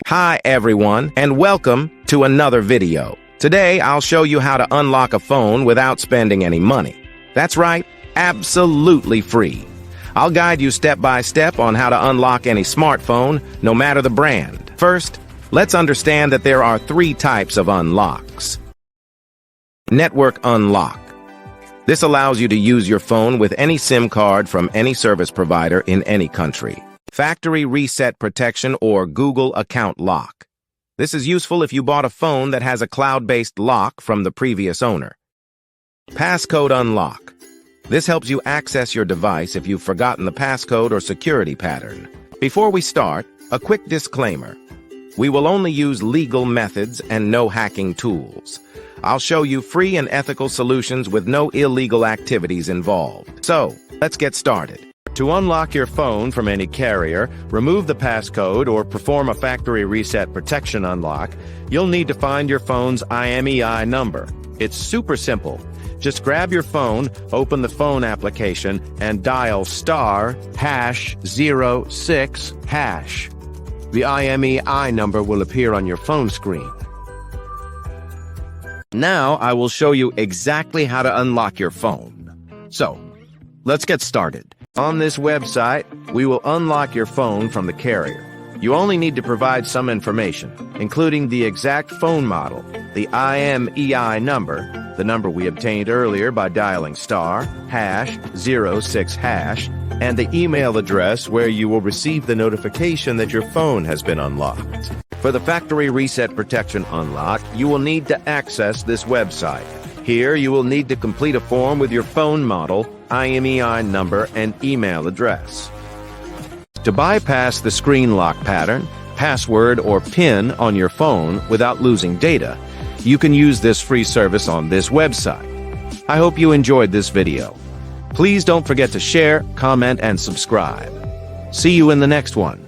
Hi everyone, and welcome to another video. Today I'll show you how to unlock a phone without spending any money. That's right, absolutely free. I'll guide you step by step on how to unlock any smartphone, no matter the brand. First, let's understand that there are three types of unlocks. Network unlock. This allows you to use your phone with any SIM card from any service provider in any country. Factory reset protection or Google account lock. This is useful if you bought a phone that has a cloud-based lock from the previous owner. Passcode unlock. This helps you access your device if you've forgotten the passcode or security pattern. Before we start, a quick disclaimer. We will only use legal methods and no hacking tools. I'll show you free and ethical solutions with no illegal activities involved. So, let's get started. To unlock your phone from any carrier, remove the passcode, or perform a factory reset protection unlock, you'll need to find your phone's IMEI number. It's super simple. Just grab your phone, open the phone application, and dial *#06#. The IMEI number will appear on your phone screen. Now I will show you exactly how to unlock your phone. So, let's get started. On this website, we will unlock your phone from the carrier. You only need to provide some information, including the exact phone model, the IMEI number, the number we obtained earlier by dialing *#06#, and the email address where you will receive the notification that your phone has been unlocked. For the factory reset protection unlock, you will need to access this website. Here, you will need to complete a form with your phone model, IMEI number, and email address. To bypass the screen lock pattern, password, or PIN on your phone without losing data, you can use this free service on this website. I hope you enjoyed this video. Please don't forget to share, comment, and subscribe. See you in the next one.